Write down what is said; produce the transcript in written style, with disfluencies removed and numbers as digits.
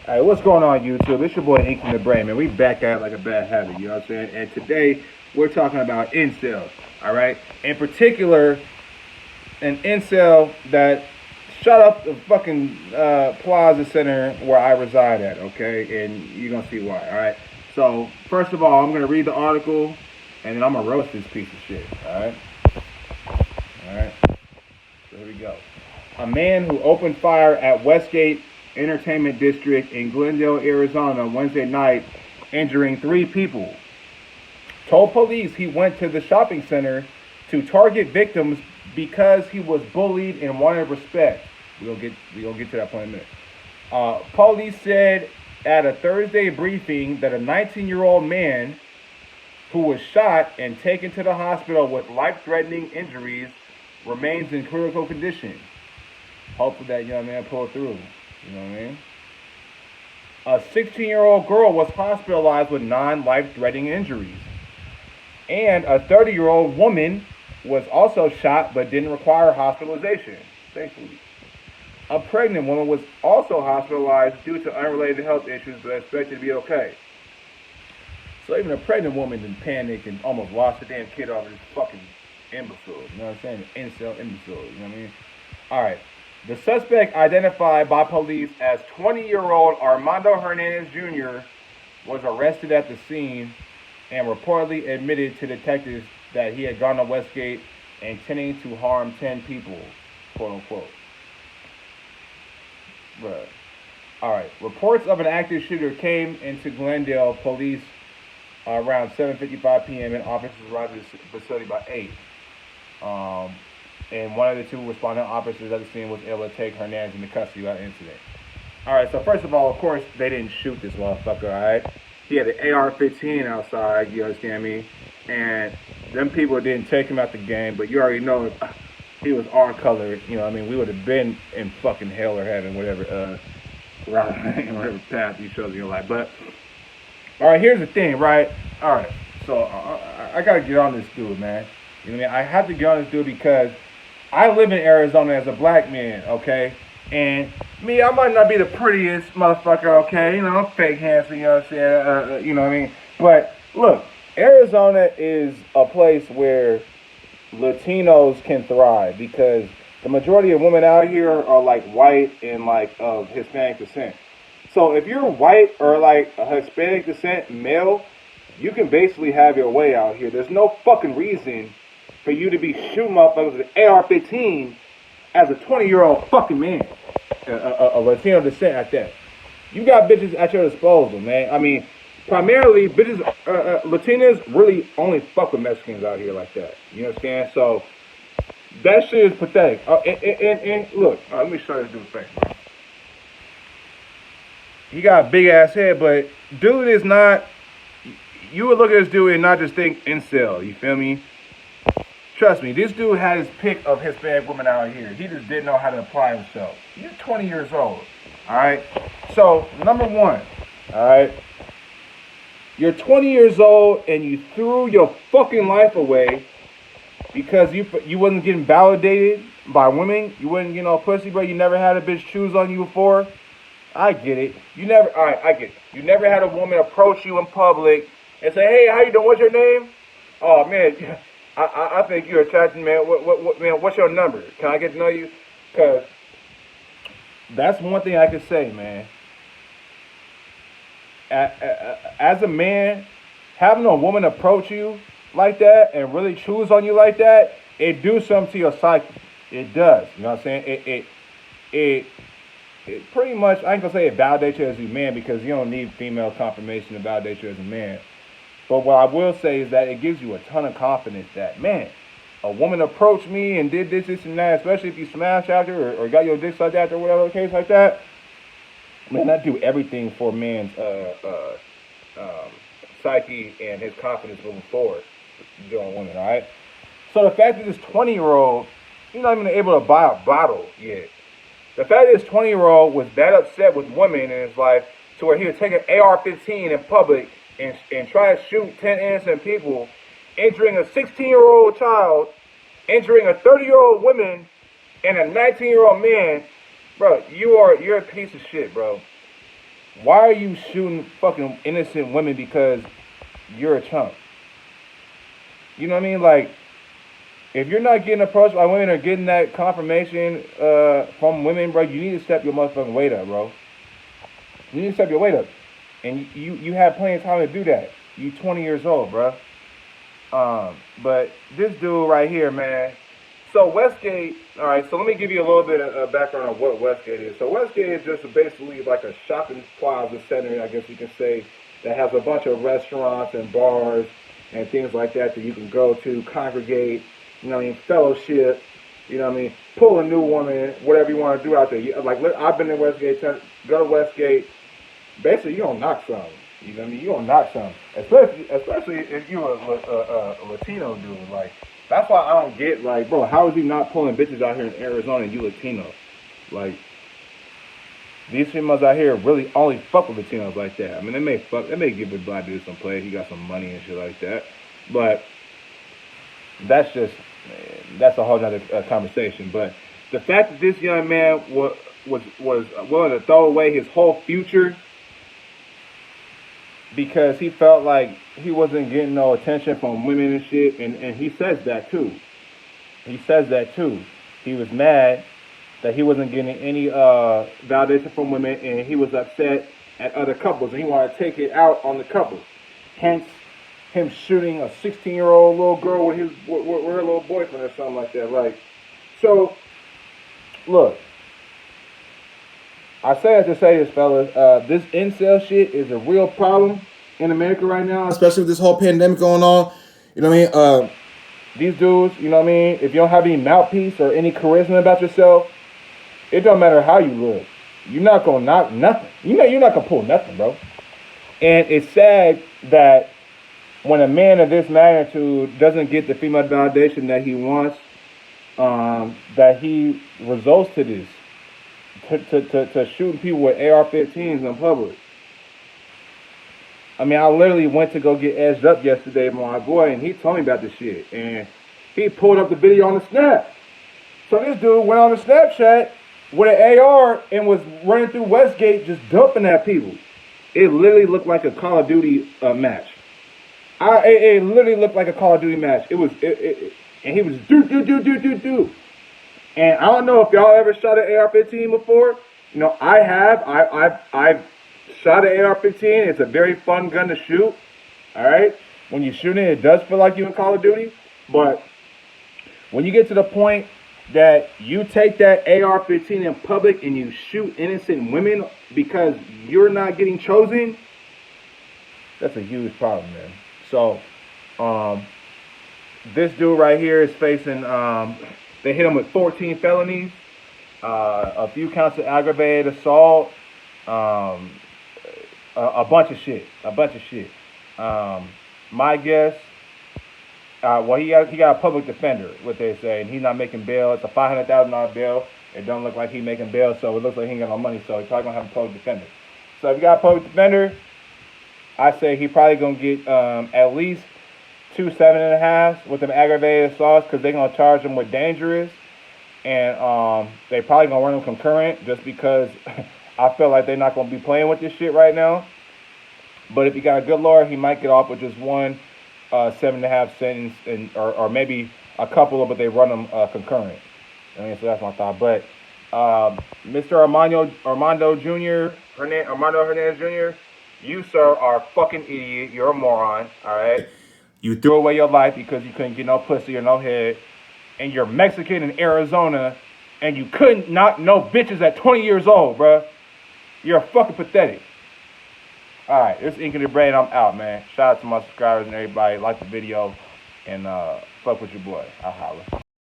All right, what's going on, YouTube? It's your boy Ink in the Brain, man. We back at it like a bad habit, you know what I'm saying? And today we're talking about incels, all right? In particular, an incel that shut up the fucking Plaza Center where I reside at, okay? And you're gonna see why, all right? So first of all, I'm gonna read the article, and then I'm gonna roast this piece of shit, all right? All right. So here we go. A man who opened fire at Westgate Entertainment District in Glendale, Arizona, Wednesday night, injuring 3 people, told police he went to the shopping center to target victims because he was bullied and wanted respect. We'll get to that point in a minute. Police said at a Thursday briefing that a 19-year-old man who was shot and taken to the hospital with life-threatening injuries remains in critical condition. Hopefully that young man pulled through. You know what I mean? A 16-year-old girl was hospitalized with non-life-threatening injuries. And a 30-year-old woman was also shot but didn't require hospitalization, thankfully. A pregnant woman was also hospitalized due to unrelated health issues but expected to be okay. So even a pregnant woman didn't panic and almost lost her damn kid over this fucking imbecile. You know what I'm saying? Incel imbecile. You know what I mean? Alright. The suspect, identified by police as 20-year-old Armando Hernandez Jr., was arrested at the scene and reportedly admitted to detectives that he had gone to Westgate intending to harm 10 people, quote unquote. Bruh. Alright. Reports of an active shooter came into Glendale police around 7:55 p.m. and officers arrived at the facility by 8. And one of the 2 responding officers at the scene was able to take Hernandez into custody without incident. Alright, so first of all, of course, they didn't shoot this motherfucker, alright? He had an AR-15 outside, you understand me? And them people didn't take him out the game, but you already know he was our color, you know what I mean? We would have been in fucking hell or heaven, whatever, whatever path you chose in your life. But, alright, here's the thing, right? Alright, so I gotta get on this dude, man. You know what I mean? I have to get on this dude because I live in Arizona as a black man, okay? And me, I might not be the prettiest motherfucker, okay? You know, I'm fake handsome, you know what I'm saying? You know what I mean? But look, Arizona is a place where Latinos can thrive because the majority of women out here are like white and like of Hispanic descent. So if you're white or like a Hispanic descent male, you can basically have your way out here. There's no fucking reason for you to be shooting motherfuckers with an AR-15 as a 20-year-old fucking man, a Latino descent at that. You got bitches at your disposal, man. I mean, primarily, bitches, Latinas really only fuck with Mexicans out here like that. You understand? So, that shit is pathetic. And look, let me show you this dude's face, bro. He got a big-ass head, but dude is not, you would look at this dude and not just think incel, you feel me? Trust me, this dude had his pick of Hispanic women out here. He just didn't know how to apply himself. You're 20 years old, all right? So, number one, all right? You're 20 years old and you threw your fucking life away because you wasn't getting validated by women. You wasn't getting all pussy, bro. You never had a bitch choose on you before. I get it. All right, I get it. You never had a woman approach you in public and say, hey, how you doing? What's your name? Oh, man, I think you're attractive, man. Man, what's your number? Can I get to know you? Because that's one thing I can say, man. As a man, having a woman approach you like that and really choose on you like that, it do something to your psyche. It does. You know what I'm saying? It pretty much, I ain't gonna say it validates you as a man because you don't need female confirmation to validate you as a man. But what I will say is that it gives you a ton of confidence that, man, a woman approached me and did this, and that, especially if you smash out there or got your dick sucked out there or whatever the case like that. Man, I do everything for a man's psyche and his confidence moving forward doing women, all right? So the fact that this 20-year-old, he's not even able to buy a bottle yet. The fact that this 20-year-old was that upset with women in his life to where he would take an AR-15 in public and try to shoot 10 innocent people, injuring a 16-year-old child, injuring a 30-year-old woman, and a 19-year-old man, bro, you're a piece of shit, bro. Why are you shooting fucking innocent women because you're a chump? You know what I mean? Like, if you're not getting approached by women or getting that confirmation from women, bro, you need to step your motherfucking weight up, bro. You need to step your weight up. And you have plenty of time to do that. You 20 years old, bro. But this dude right here, man. So Westgate, all right, so let me give you a little bit of background on what Westgate is. So Westgate is just basically like a shopping plaza center, I guess you can say, that has a bunch of restaurants and bars and things like that you can go to, congregate, you know what I mean, fellowship, you know what I mean, pull a new woman, whatever you want to do out there. Like, I've been in Westgate, go to Westgate, basically you're going to knock something. You know what I mean? You're going to knock something. Especially if you're a Latino dude. Like, that's why I don't get, like, bro, how is you not pulling bitches out here in Arizona and you Latino? Like, these females out here really only fuck with Latinos like that. I mean, they may give a black dude some play. He got some money and shit like that. But that's a whole other conversation. But the fact that this young man was willing to throw away his whole future because he felt like he wasn't getting no attention from women and shit, and he says that too. He says that too. He was mad that he wasn't getting any validation from women, and he was upset at other couples, and he wanted to take it out on the couples. Hence, him shooting a 16-year-old little girl with her little boyfriend or something like that. Like, so, look, I say that to say this, fellas. This incel shit is a real problem in America right now, especially with this whole pandemic going on. You know what I mean? These dudes, you know what I mean? If you don't have any mouthpiece or any charisma about yourself, it don't matter how you look. You're not gonna knock nothing. You're not gonna pull nothing, bro. And it's sad that when a man of this magnitude doesn't get the female validation that he wants, that he results to this, to shooting people with AR-15s in public. I mean, I literally went to go get edged up yesterday with my boy, and he told me about this shit, and he pulled up the video on the Snap. So this dude went on the Snapchat with an AR and was running through Westgate just dumping at people. It literally looked like a Call of Duty match. It literally looked like a Call of Duty match. And he was do. And I don't know if y'all ever shot an AR-15 before. You know, I have. I've shot an AR-15. It's a very fun gun to shoot. All right. When you shoot it, it does feel like you in Call of Duty. But when you get to the point that you take that AR-15 in public and you shoot innocent women because you're not getting chosen, that's a huge problem, man. So, this dude right here is facing, they hit him with 14 felonies, a few counts of aggravated assault, a bunch of shit. My guess, well, he got a public defender, what they say, and he's not making bail. It's a $500,000 bail. It don't look like he's making bail, so it looks like he ain't got no money, so he's probably going to have a public defender. So if you got a public defender, I say he probably going to get at least 2 7.5 with them aggravated assaults because they're going to charge him with dangerous, and they probably going to run him concurrent just because I feel like they're not going to be playing with this shit right now. But if you got a good lawyer, he might get off with just one 7.5 sentence, or maybe a couple, but they run them concurrent. I mean, so that's my thought. But Mr. Armando Hernandez Jr., you, sir, are a fucking idiot. You're a moron, all right? You threw away your life because you couldn't get no pussy or no head, and you're Mexican in Arizona, and you couldn't knock no bitches at 20 years old, bruh. You're fucking pathetic. All right, this is Ink in the Brain. I'm out, man. Shout out to my subscribers and everybody. Like the video, and fuck with your boy. I'll holler.